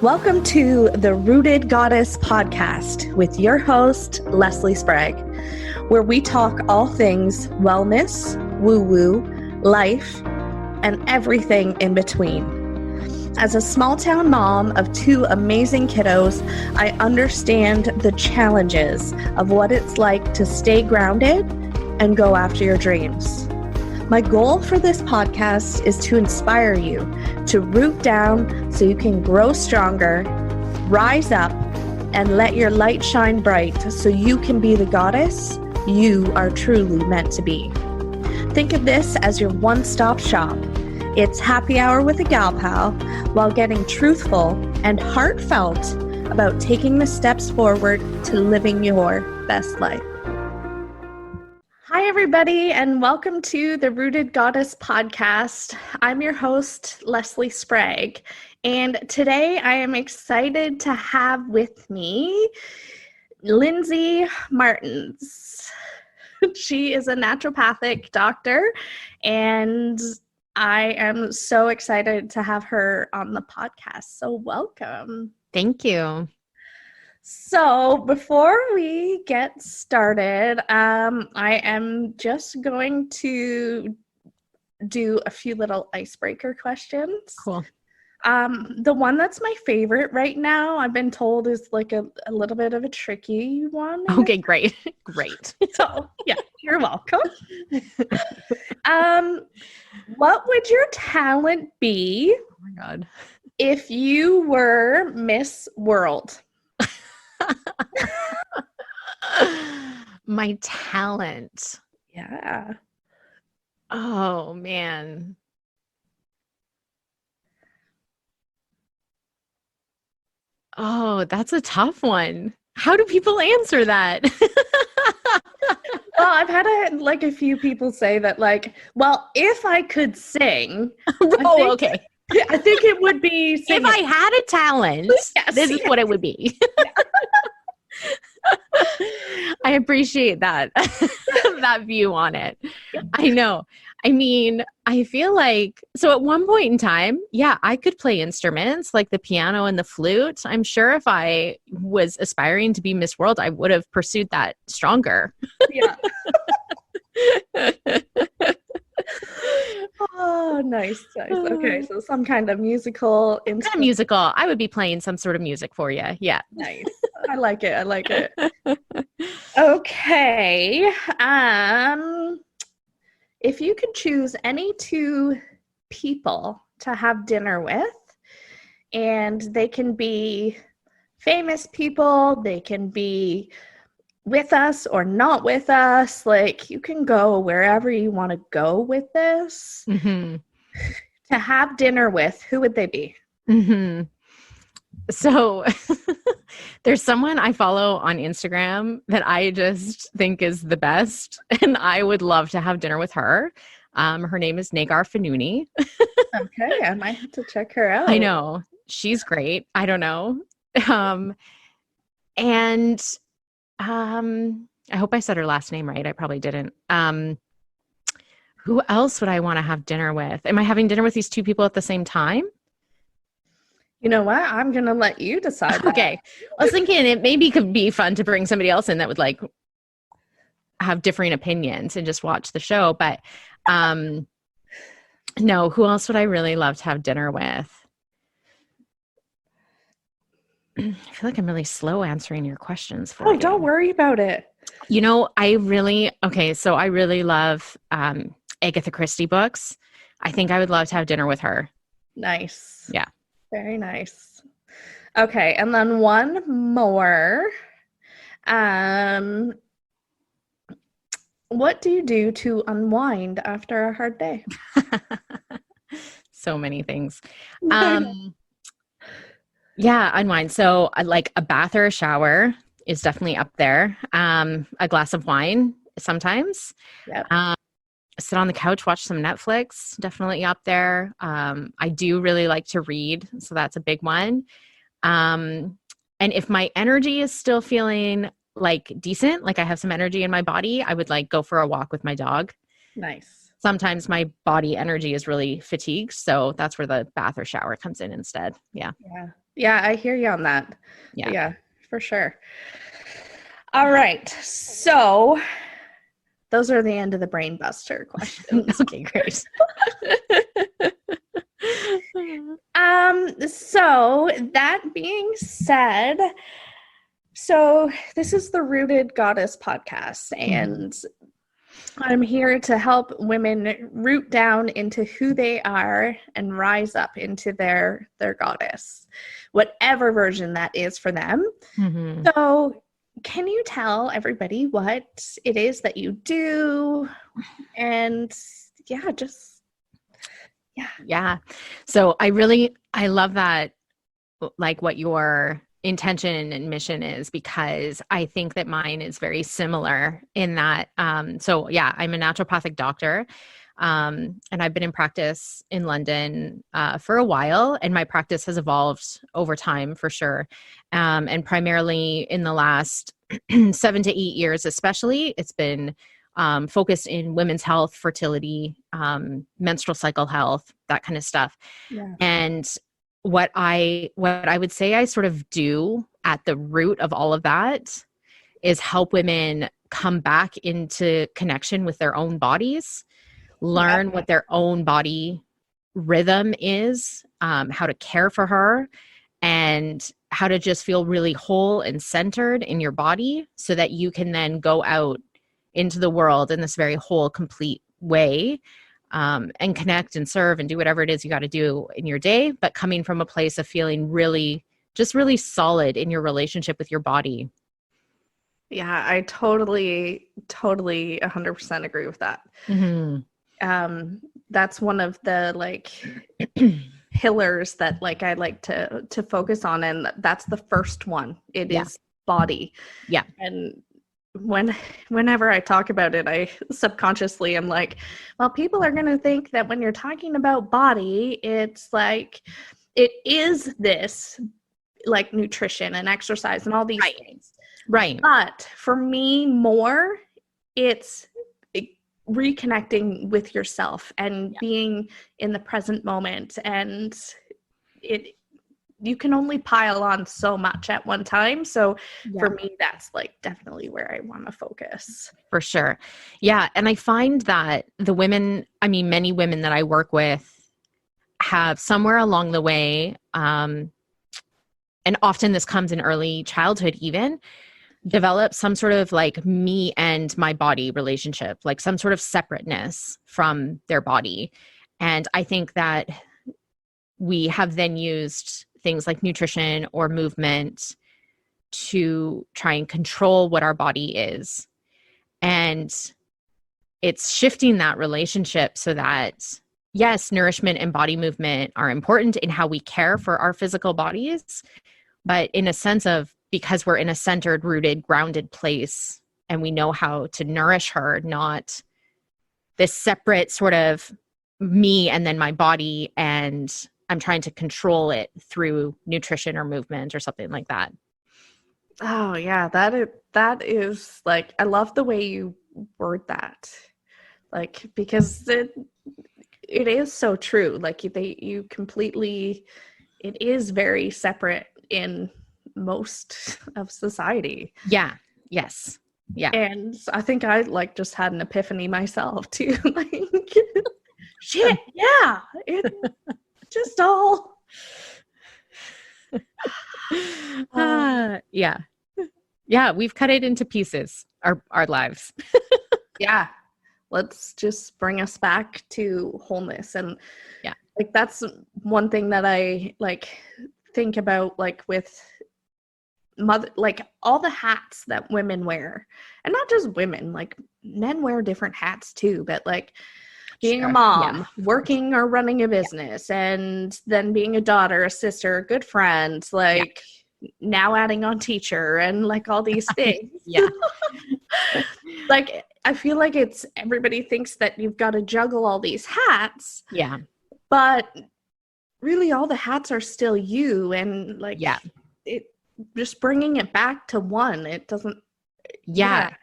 Welcome to the Rooted Goddess podcast with your host, Leslie Sprague, where we talk all things wellness, woo-woo, life, and everything in between. As a small-town mom of two amazing kiddos, I understand the challenges of what it's like to stay grounded and go after your dreams. My goal for this podcast is to inspire you to root down so you can grow stronger, rise up, and let your light shine bright so you can be the goddess you are truly meant to be. Think of this as your one-stop shop. It's happy hour with a gal pal while getting truthful and heartfelt about taking the steps forward to living your best life. Hi, everybody, and welcome to the Rooted Goddess podcast. I'm your host, Leslie Sprague, and today I am excited to have with me Lindsay Martens. She is a naturopathic doctor, and I am so excited to have her on the podcast. So welcome. Thank you. So before we get started, I am just going to do a few little icebreaker questions. Cool. The one that's my favorite right now, I've been told, is like a little bit of a tricky one. Okay, great. Great. So yeah, you're welcome. What would your talent be? Oh my God. If you were Miss World? My talent. Yeah. Oh, man. Oh, that's a tough one. How do people answer that? Well, I've had a few people say that, well, if I could sing. Okay. I think it would be singing. If I had a talent, yes, this is what it would be. I appreciate that, that view on it. I know. I mean, I feel like, so at one point in time, yeah, I could play instruments like the piano and the flute. I'm sure if I was aspiring to be Miss World, I would have pursued that stronger. Yeah. Oh, nice. Okay, so some kind of musical instrument. Musical. I would be playing some sort of music for you. Yeah. Nice. I like it. Okay. If you could choose any two people to have dinner with, and they can be famous people, they can be with us or not with us, you can go wherever you want to go with this. Mm-hmm. To have dinner with, who would they be? Mm-hmm. So there's someone I follow on Instagram that I just think is the best, and I would love to have dinner with her. Her name is Nagar Fanouni. Okay, I might have to check her out. I know. She's great. I don't know. And I hope I said her last name right. I probably didn't. Who else would I want to have dinner with? Am I having dinner with these two people at the same time? You know what? I'm going to let you decide that. Okay. I was thinking it maybe could be fun to bring somebody else in that would have differing opinions and just watch the show. But no, who else would I really love to have dinner with? I feel like I'm really slow answering your questions for you. Don't worry about it. You know, I really love Agatha Christie books. I think I would love to have dinner with her. Nice. Yeah. Very nice. Okay, and then one more. What do you do to unwind after a hard day? So many things. Yeah, unwind. So like a bath or a shower is definitely up there. A glass of wine sometimes. Yep. Sit on the couch, watch some Netflix, definitely up there. I do really like to read, so that's a big one. And if my energy is still feeling decent, I have some energy in my body, I would go for a walk with my dog. Nice. sometimes my body energy is really fatigued. So that's where the bath or shower comes in instead. Yeah. Yeah. Yeah, I hear you on that. Yeah. Yeah, for sure. All right. So those are the end of the brain buster questions. Okay, great. So that being said, so this is the Rooted Goddess podcast, and I'm here to help women root down into who they are and rise up into their goddess, whatever version that is for them. Mm-hmm. So can you tell everybody what it is that you do? And Yeah. So I love that, like what your intention and mission is, because I think that mine is very similar in that. So yeah, I'm a naturopathic doctor. And I've been in practice in London for a while, and my practice has evolved over time for sure. And primarily in the last 7 to 8 years, especially, it's been focused in women's health, fertility, menstrual cycle health, that kind of stuff. Yeah. And what I would say I sort of do at the root of all of that is help women come back into connection with their own bodies, learn what their own body rhythm is, how to care for her, and how to just feel really whole and centered in your body so that you can then go out into the world in this very whole, complete way, and connect and serve and do whatever it is you got to do in your day, but coming from a place of feeling really solid in your relationship with your body. Yeah, I totally 100% agree with that. Mm-hmm. That's one of the pillars that I like to focus on, and that's the first one. It is body. Yeah. And whenever I talk about it, I subconsciously am like, well, people are going to think that when you're talking about body, it's like, it is this like nutrition and exercise and all these things. Right. But for me, more, it's reconnecting with yourself and being in the present moment. And you can only pile on so much at one time. So for me, that's definitely where I want to focus. For sure. Yeah. And I find that many women that I work with have somewhere along the way, and often this comes in early childhood even, develop some sort of me and my body relationship, like some sort of separateness from their body. And I think that we have then used things like nutrition or movement to try and control what our body is. And it's shifting that relationship so that, yes, nourishment and body movement are important in how we care for our physical bodies, but in a sense of, because we're in a centered, rooted, grounded place and we know how to nourish her, not this separate sort of me and then my body, and I'm trying to control it through nutrition or movement or something like that. Oh yeah, that is I love the way you word that, because it is so true. You completely, it is very separate in most of society. Yeah. Yes. Yeah. And I think I just had an epiphany myself too. Shit. Yeah. It just all. Yeah. Yeah. We've cut it into pieces, our lives. Yeah. Let's just bring us back to wholeness. And that's one thing that I think about, with mother, all the hats that women wear, and not just women, men wear different hats too, but being a mom, working or running a business, and then being a daughter, a sister, a good friend, now adding on teacher and all these things. I feel it's, everybody thinks that you've got to juggle all these hats. Yeah. But really all the hats are still you, and it just bringing it back to one. It doesn't. Yeah.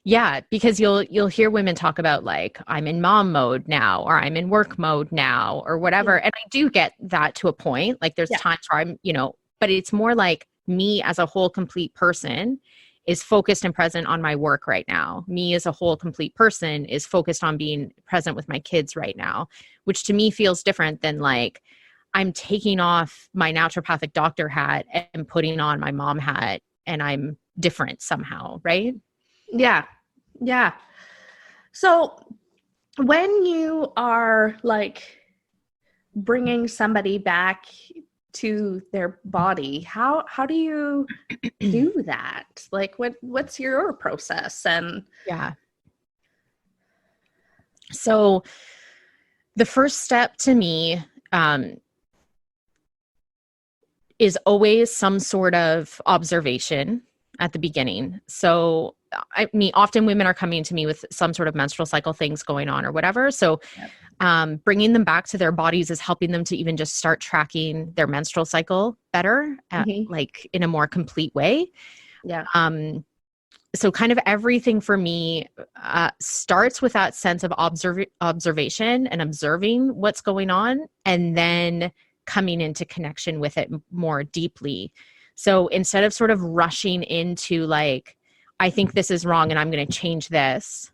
Yeah, because you'll hear women talk about like, I'm in mom mode now, or I'm in work mode now, or whatever. And I do get that to a point. Like there's times where I'm, but it's more like me as a whole complete person is focused and present on my work right now. Me as a whole complete person is focused on being present with my kids right now, which to me feels different than like I'm taking off my naturopathic doctor hat and putting on my mom hat and I'm different somehow, right? Yeah. Yeah. So when you are like bringing somebody back to their body, how do you do that? Like what's your process? And yeah. So the first step to me is always some sort of observation at the beginning. So I mean, often women are coming to me with some sort of menstrual cycle things going on or whatever. So bringing them back to their bodies is helping them to even just start tracking their menstrual cycle better, like in a more complete way. Yeah. So kind of everything for me starts with that sense of observation and observing what's going on, and then coming into connection with it more deeply. So instead of sort of rushing into like, I think this is wrong and I'm going to change this,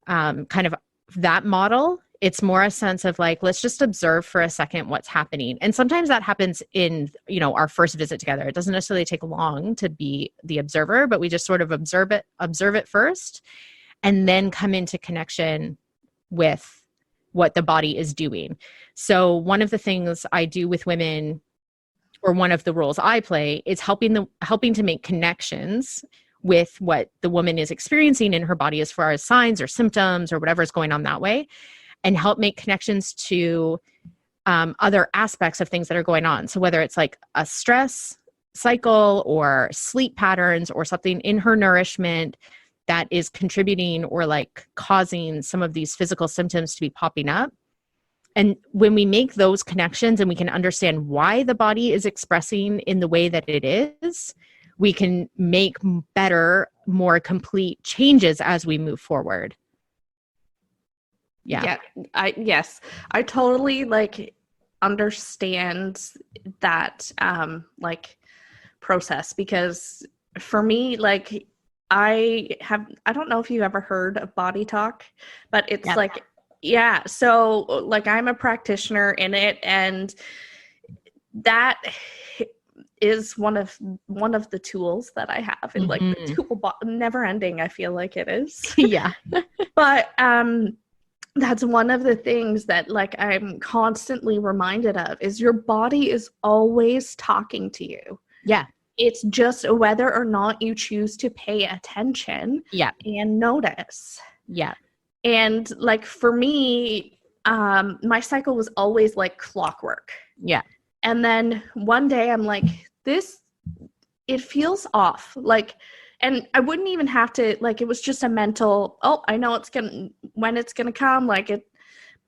kind of that model, it's more a sense of like, let's just observe for a second what's happening. And sometimes that happens in, our first visit together. It doesn't necessarily take long to be the observer, but we just sort of observe it first, and then come into connection with what the body is doing. So one of the things I do with women, or one of the roles I play, is helping to make connections with what the woman is experiencing in her body as far as signs or symptoms or whatever is going on that way, and help make connections to other aspects of things that are going on. So whether it's like a stress cycle or sleep patterns or something in her nourishment that is contributing or like causing some of these physical symptoms to be popping up. And when we make those connections and we can understand why the body is expressing in the way that it is, we can make better, more complete changes as we move forward. Yeah. Yes, I totally like understand that like process, because for me, like I don't know if you ever heard of body talk, but it's like, so like I'm a practitioner in it, and that is one of the tools that I have in like the tool never ending. I feel like it is. Yeah. But that's one of the things that like I'm constantly reminded of, is your body is always talking to you. Yeah. It's just whether or not you choose to pay attention and notice. Yeah. And like for me, my cycle was always like clockwork. Yeah. And then one day I'm like, it feels off. Like, and I wouldn't even have to, like, it was just a mental, I know when it's going to come, like it.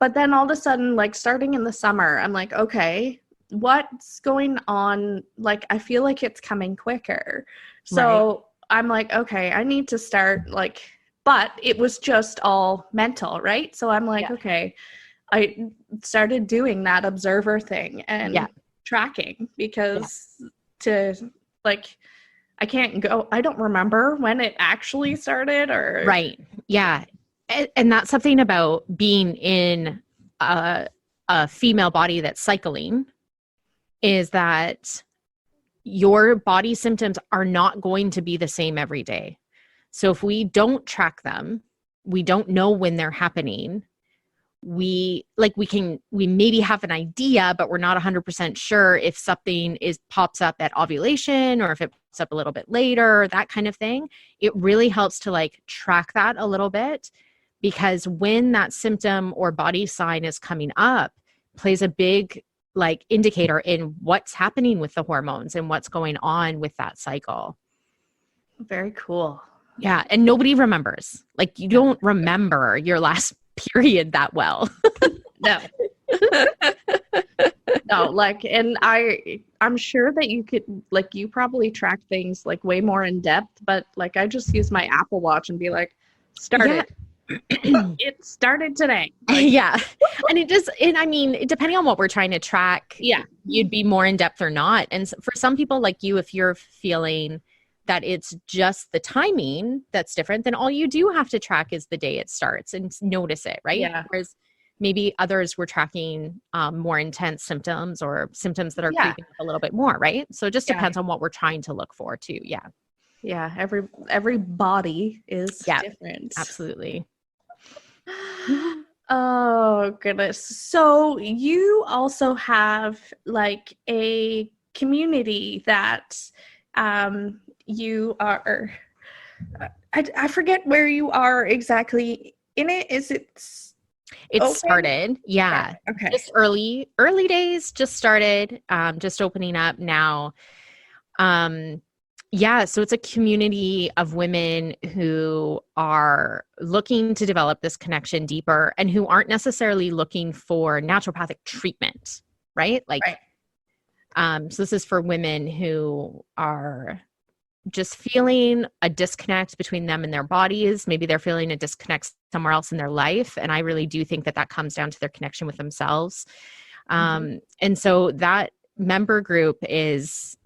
But then all of a sudden, like starting in the summer, I'm like, okay, what's going on? Like, I feel like it's coming quicker. So I'm like, okay, I need to start like, but it was just all mental, right? So I'm like, okay, I started doing that observer thing and tracking, because to like, I don't remember when it actually started or. Right. Yeah. And that's something about being in a female body that's cycling, is that your body symptoms are not going to be the same every day. So if we don't track them, we don't know when they're happening. We maybe have an idea, but we're not 100% sure if something pops up at ovulation or if it pops up a little bit later, that kind of thing. It really helps to like track that a little bit, because when that symptom or body sign is coming up, plays a big like indicator in what's happening with the hormones and what's going on with that cycle. Very cool. Yeah. And nobody remembers. Like, you don't remember your last period that well. No. No, like, and I'm sure that you could, like, you probably track things like way more in depth, but like, I just use my Apple Watch and be like, started. It started today. Like, Yeah. And I mean, depending on what we're trying to track, yeah. you'd be more in depth or not. And for some people like you, if you're feeling that it's just the timing that's different, then all you do have to track is the day it starts and notice it, right? Yeah. Whereas maybe others were tracking more intense symptoms or symptoms that are Yeah. creeping up a little bit more, right? So it just Yeah. depends on what we're trying to look for too. Yeah. Yeah. Every body is different. Absolutely. Oh, goodness. So you also have like a community that you are, I forget where you are exactly in it. Is it open? Started. Yeah. Okay. Just early days, just started, just opening up now. Yeah, so it's a community of women who are looking to develop this connection deeper and who aren't necessarily looking for naturopathic treatment, right? Like, so this is for women who are just feeling a disconnect between them and their bodies. Maybe they're feeling a disconnect somewhere else in their life. And I really do think that comes down to their connection with themselves. And so that member group is,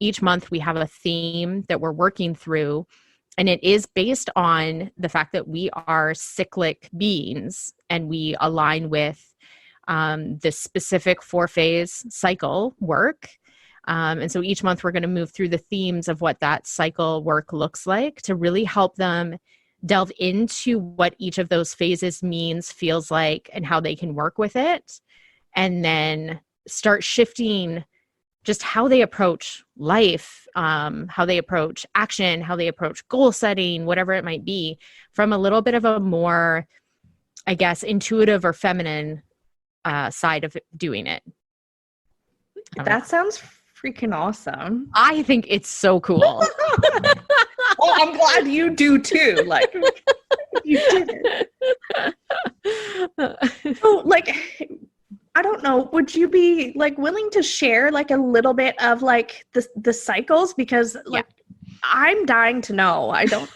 each month we have a theme that we're working through, and it is based on the fact that we are cyclic beings and we align with the specific 4-phase cycle work. And so each month we're going to move through the themes of what that cycle work looks like to really help them delve into what each of those phases means, feels like, and how they can work with it. And then start shifting just how they approach life, how they approach action, how they approach goal setting, whatever it might be, from a little bit of a more, I guess, intuitive or feminine side of doing it. That sounds freaking awesome. I think it's so cool. Well, I'm glad you do too. Like, you did it. So, like, I don't know, would you be like willing to share like a little bit of like the cycles? Because like I'm dying to know. I don't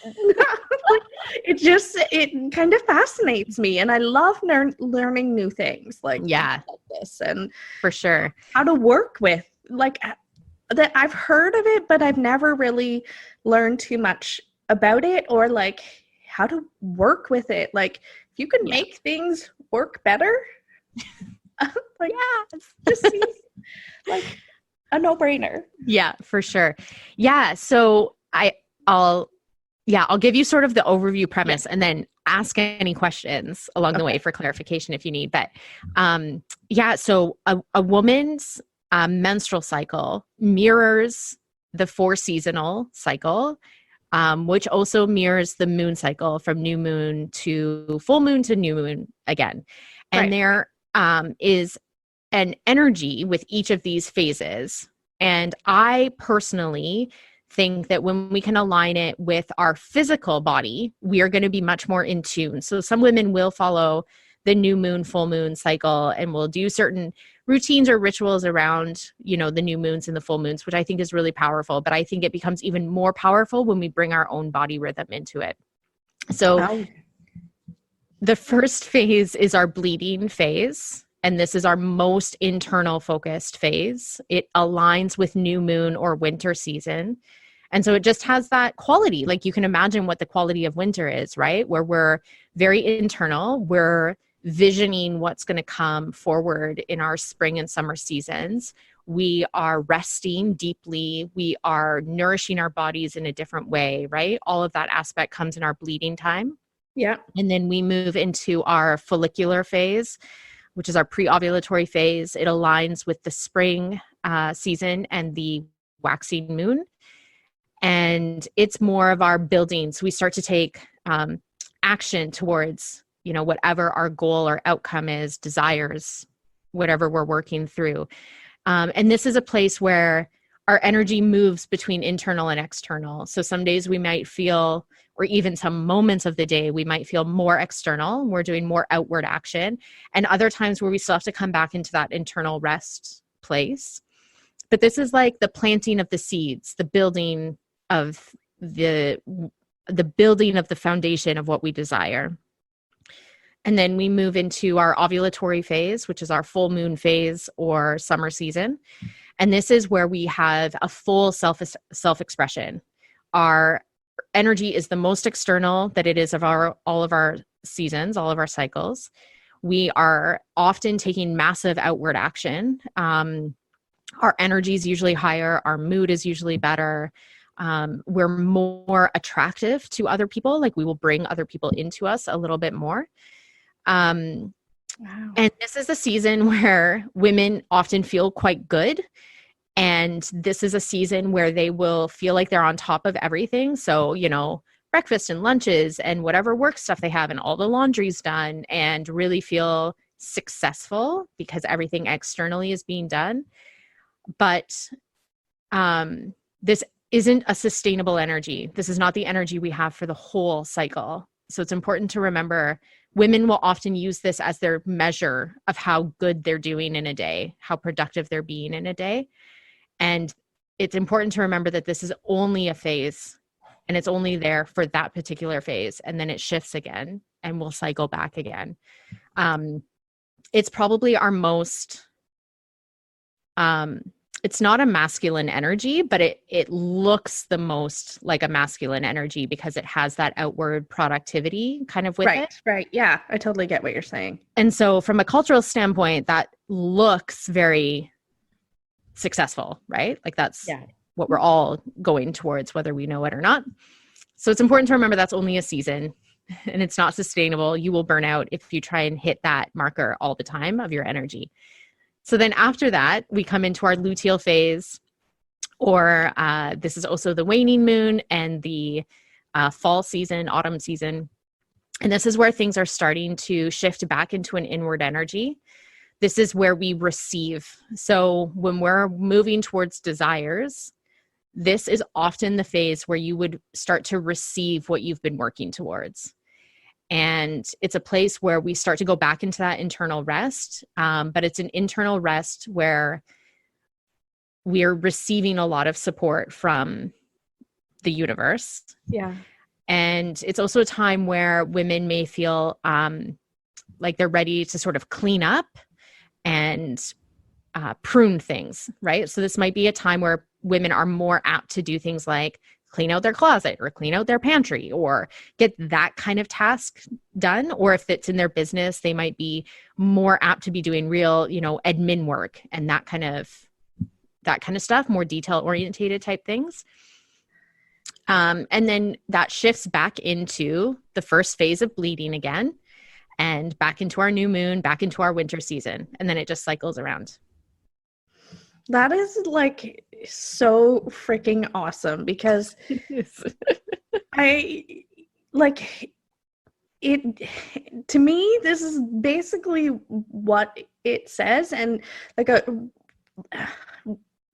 it kind of fascinates me, and I love learning new things like this, and for sure how to work with like that. I've heard of it, but I've never really learned too much about it, or like how to work with it. Like if you can make things work better, like just seems like a no-brainer. Yeah, for sure. Yeah, so I'll give you sort of the overview premise and then ask any questions along the way for clarification if you need. But so a woman's menstrual cycle mirrors the 4-seasonal cycle, which also mirrors the moon cycle from new moon to full moon to new moon again. And there is an energy with each of these phases. And I personally think that when we can align it with our physical body, we are going to be much more in tune. So some women will follow the new moon, full moon cycle, and will do certain routines or rituals around, the new moons and the full moons, which I think is really powerful. But I think it becomes even more powerful when we bring our own body rhythm into it. So the first phase is our bleeding phase. And this is our most internal focused phase. It aligns with new moon or winter season. And so it just has that quality. Like you can imagine what the quality of winter is, right? Where we're very internal. We're visioning what's going to come forward in our spring and summer seasons. We are resting deeply. We are nourishing our bodies in a different way, right? All of that aspect comes in our bleeding time. Yeah. And then we move into our follicular phase, which is our pre-ovulatory phase. It aligns with the spring season and the waxing moon. And it's more of our building. So we start to take action towards, whatever our goal or outcome is, desires, whatever we're working through. And this is a place where our energy moves between internal and external. So some days we might feel or even some moments of the day, we might feel more external. We're doing more outward action, and other times where we still have to come back into that internal rest place. But this is like the planting of the seeds, the building of the building of the foundation of what we desire. And then we move into our ovulatory phase, which is our full moon phase or summer season. And this is where we have a full self-expression. Our energy is the most external that it is of all of our seasons, all of our cycles. We are often taking massive outward action. Our energy is usually higher. Our mood is usually better. We're more attractive to other people. Like we will bring other people into us a little bit more. Wow. And this is a season where women often feel quite good. And this is a season where they will feel like they're on top of everything. So, breakfast and lunches and whatever work stuff they have and all the laundry's done, and really feel successful because everything externally is being done. But this isn't a sustainable energy. This is not the energy we have for the whole cycle. So it's important to remember women will often use this as their measure of how good they're doing in a day, how productive they're being in a day. And it's important to remember that this is only a phase, and it's only there for that particular phase. And then it shifts again and we'll cycle back again. It's probably our most, it's not a masculine energy, but it looks the most like a masculine energy because it has that outward productivity kind of with it. Right. Yeah, I totally get what you're saying. And so from a cultural standpoint, that looks very successful, right? Like that's what we're all going towards, whether we know it or not. So it's important to remember that's only a season and it's not sustainable. You will burn out if you try and hit that marker all the time of your energy. So then after that, we come into our luteal phase, or this is also the waning moon and the fall season, autumn season. And this is where things are starting to shift back into an inward energy. This is where we receive. So when we're moving towards desires, this is often the phase where you would start to receive what you've been working towards. And it's a place where we start to go back into that internal rest. But it's an internal rest where we're receiving a lot of support from the universe. Yeah. And it's also a time where women may feel like they're ready to sort of clean up and prune things, right? So this might be a time where women are more apt to do things like clean out their closet or clean out their pantry or get that kind of task done. Or if it's in their business, they might be more apt to be doing real, admin work and that kind of stuff, more detail orientated type things. And then that shifts back into the first phase of bleeding again and back into our new moon, back into our winter season. And then it just cycles around. That is like so freaking awesome because I like it. To me, this is basically what it says. And like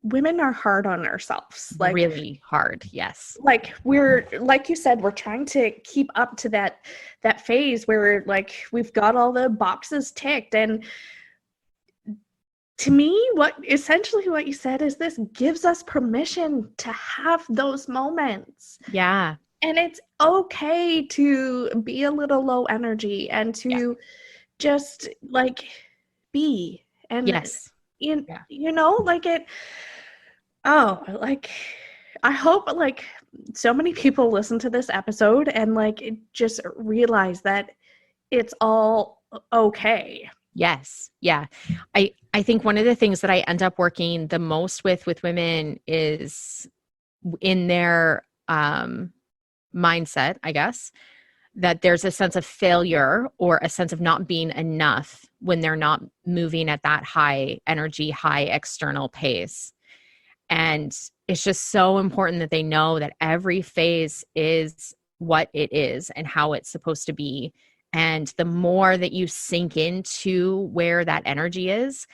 women are hard on ourselves, like really hard. Yes. Like we're, like you said, we're trying to keep up to that phase where like we've got all the boxes ticked. And to me, what you said is this gives us permission to have those moments. Yeah. And it's okay to be a little low energy and to just like be. And yes. Like it, I hope like so many people listen to this episode and like just realize that it's all okay. Yes. Yeah. I think one of the things that I end up working the most with women is in their mindset, I guess, that there's a sense of failure or a sense of not being enough when they're not moving at that high energy, high external pace. And it's just so important that they know that every phase is what it is and how it's supposed to be. And the more that you sink into where that energy is,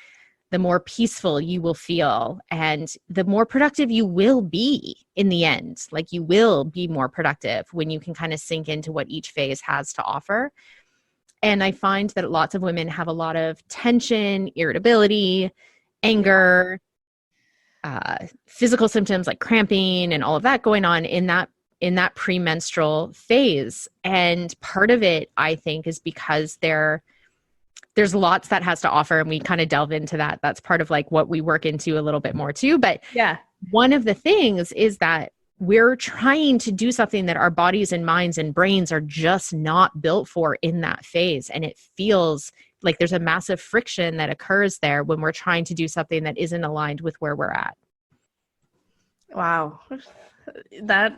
the more peaceful you will feel, and the more productive you will be in the end. Like, you will be more productive when you can kind of sink into what each phase has to offer. And I find that lots of women have a lot of tension, irritability, anger, physical symptoms like cramping and all of that going on in that premenstrual phase. And part of it, I think, is because there's lots that has to offer, and we kind of delve into that. That's part of like what we work into a little bit more too. But yeah, one of the things is that we're trying to do something that our bodies and minds and brains are just not built for in that phase. And it feels like there's a massive friction that occurs there when we're trying to do something that isn't aligned with where we're at. Wow. That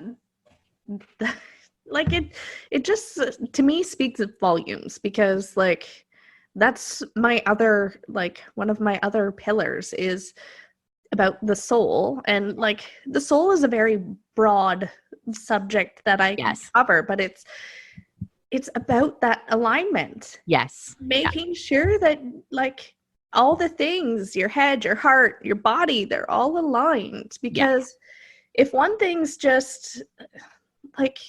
like it just, to me, speaks volumes, because like that's my other, like one of my other pillars is about the soul. And like the soul is a very broad subject that I can cover, but it's about that alignment. Yes. Making sure that like all the things, your head, your heart, your body, they're all aligned. Because if one thing's just like,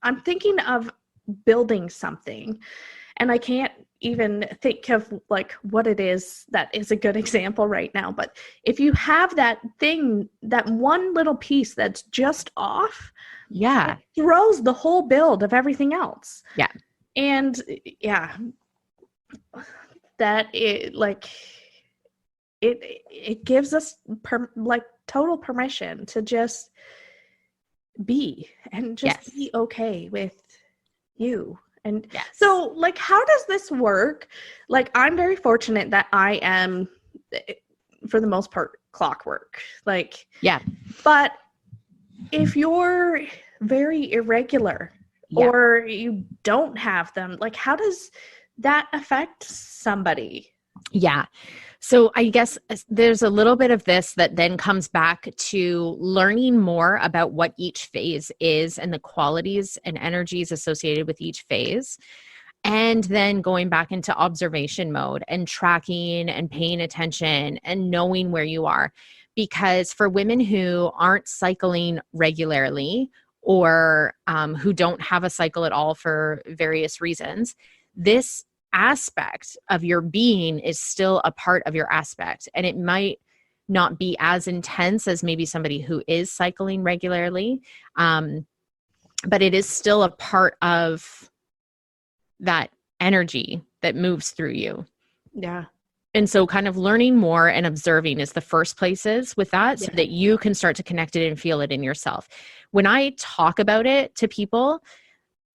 I'm thinking of building something and I can't even think of like what it is that is a good example right now. But if you have that thing, that one little piece that's just off, it throws the whole build of everything else. Yeah. And that it gives us total permission to just be, and just be okay with you. And so like, how does this work? Like, I'm very fortunate that I am, for the most part, clockwork. Like, but if you're very irregular or you don't have them, like, how does that affect somebody? Yeah. So I guess there's a little bit of this that then comes back to learning more about what each phase is and the qualities and energies associated with each phase. And then going back into observation mode and tracking and paying attention and knowing where you are. Because for women who aren't cycling regularly, or who don't have a cycle at all for various reasons, this aspect of your being is still a part of your aspect. And it might not be as intense as maybe somebody who is cycling regularly, but it is still a part of that energy that moves through you. Yeah. And so kind of learning more and observing is the first places with that, so that you can start to connect it and feel it in yourself. When I talk about it to people,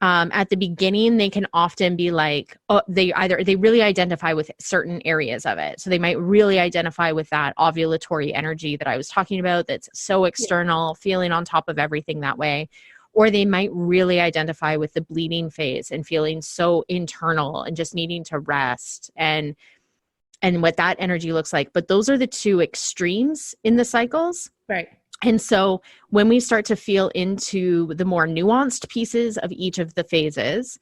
at the beginning, they can often be like, oh, they really identify with certain areas of it. So they might really identify with that ovulatory energy that I was talking about, that's so external, feeling on top of everything that way. Or they might really identify with the bleeding phase and feeling so internal and just needing to rest and what that energy looks like. But those are the two extremes in the cycles. Right. And so when we start to feel into the more nuanced pieces of each of the phases,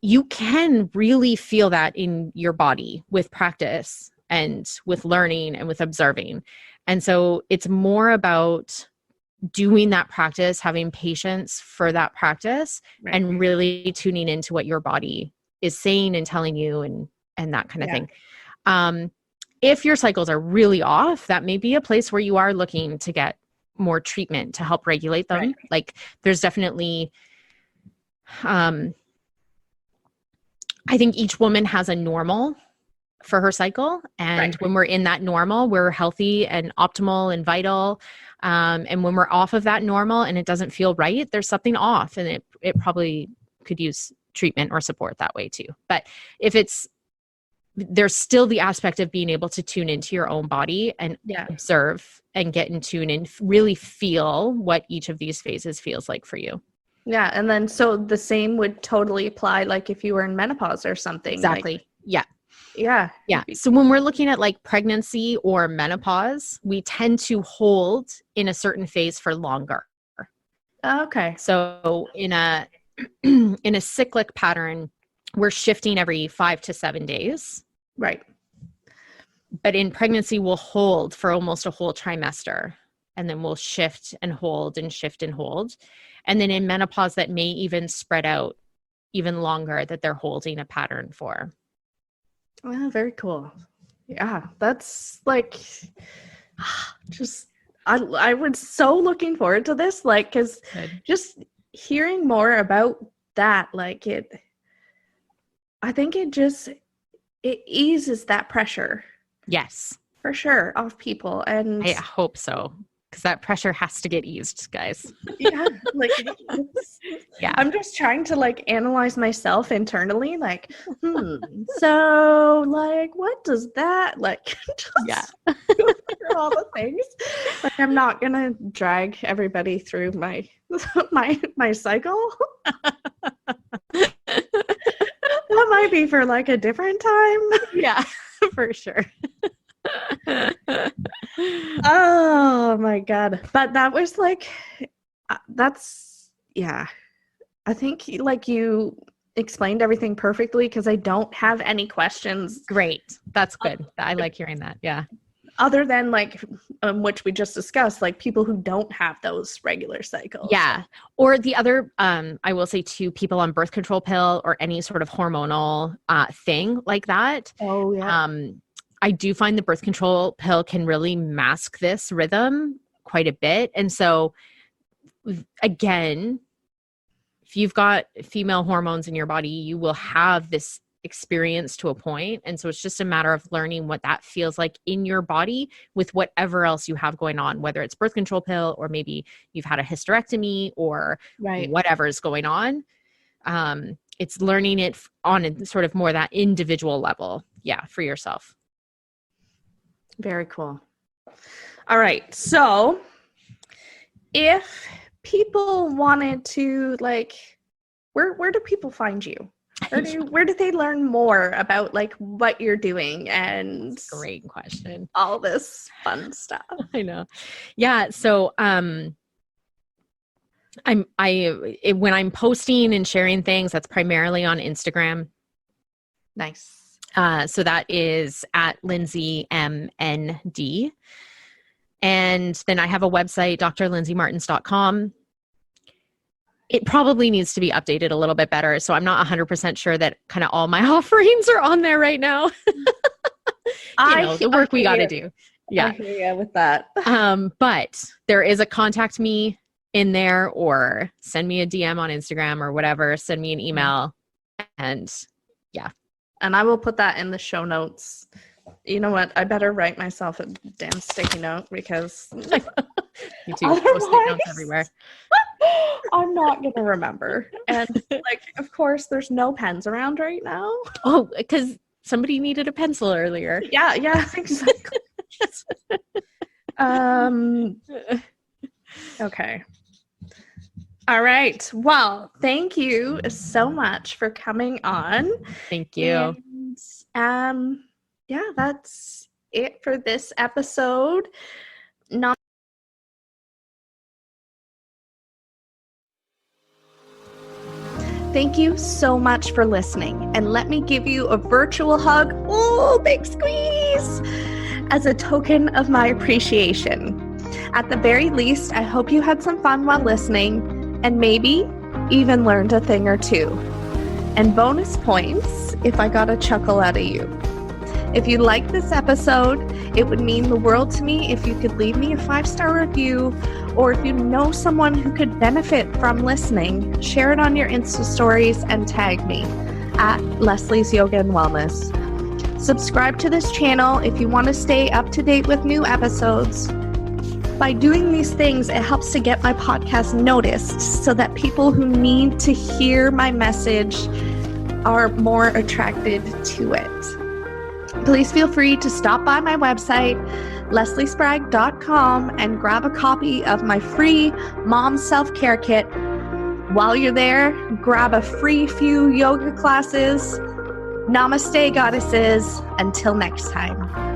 you can really feel that in your body with practice and with learning and with observing. And so it's more about doing that practice, having patience for that practice, and really tuning into what your body is saying and telling you and that kind of thing. If your cycles are really off, that may be a place where you are looking to get more treatment to help regulate them. Right. Like, there's definitely, I think each woman has a normal for her cycle. And when we're in that normal, we're healthy and optimal and vital. And when we're off of that normal and it doesn't feel right, there's something off, and it probably could use treatment or support that way too. But if there's still the aspect of being able to tune into your own body and observe and get in tune and really feel what each of these phases feels like for you. Yeah. And then, so the same would totally apply, like if you were in menopause or something. Exactly. Like, yeah. So when we're looking at like pregnancy or menopause, we tend to hold in a certain phase for longer. Okay. So in a cyclic pattern, we're shifting every 5 to 7 days. Right. but in pregnancy, we'll hold for almost a whole trimester, and then we'll shift and hold and shift and hold. And then in menopause, that may even spread out even longer, that they're holding a pattern for. Well, very cool. Yeah, that's like just I was so looking forward to this, like, because just hearing more about that, like I think it eases that pressure. Yes, for sure, off people. And I hope so, because that pressure has to get eased, guys. Yeah, like yeah, I'm just trying to like analyze myself internally, like so like what does that like just all the things. Like, I'm not gonna drag everybody through my cycle. That might be for like a different time. Yeah, for sure. Oh my God. But that was like, yeah. I think like you explained everything perfectly, because I don't have any questions. Great. That's good. I like hearing that. Yeah. Other than like, which we just discussed, like people who don't have those regular cycles. Yeah. Or the other, I will say too, people on birth control pill or any sort of hormonal thing like that. Oh yeah. I do find the birth control pill can really mask this rhythm quite a bit. And so again, if you've got female hormones in your body, you will have this experience to a point. And so it's just a matter of learning what that feels like in your body with whatever else you have going on, whether it's birth control pill or maybe you've had a hysterectomy or whatever is going on. It's learning it on a sort of more that individual level. Yeah. For yourself. Very cool. All right. So if people wanted to like, where do people find you? Where do they learn more about like what you're doing and great question, all this fun stuff? I know. Yeah. So, when I'm posting and sharing things, that's primarily on Instagram. Nice. So that is at Lindsay MND. And then I have a website, drlindsaymartens.com. It probably needs to be updated a little bit better. So I'm not 100% sure that kind of all my offerings are on there right now. The work we got to do. Yeah. I hear you with that. But there is a contact me in there, or send me a DM on Instagram or whatever, send me an email, and yeah. And I will put that in the show notes. You know what? I better write myself a damn sticky note, because me too. Post-it notes everywhere. I'm not going to remember. And like, of course, there's no pens around right now. Oh, because somebody needed a pencil earlier. Yeah, exactly. Okay. All right. Well, thank you so much for coming on. Thank you. And, yeah, that's it for this episode. Thank you so much for listening, and let me give you a virtual hug, big squeeze, as a token of my appreciation. At the very least, I hope you had some fun while listening, and maybe even learned a thing or two. And bonus points if I got a chuckle out of you. If you liked this episode, it would mean the world to me if you could leave me a 5-star review, or if you know someone who could benefit from listening, share it on your Insta stories and tag me at Leslie's Yoga and Wellness. Subscribe to this channel if you want to stay up to date with new episodes. By doing these things, it helps to get my podcast noticed so that people who need to hear my message are more attracted to it. Please feel free to stop by my website, lesliespragg.com, and grab a copy of my free Mom Self-Care Kit. While you're there, grab a free few yoga classes. Namaste, goddesses. Until next time.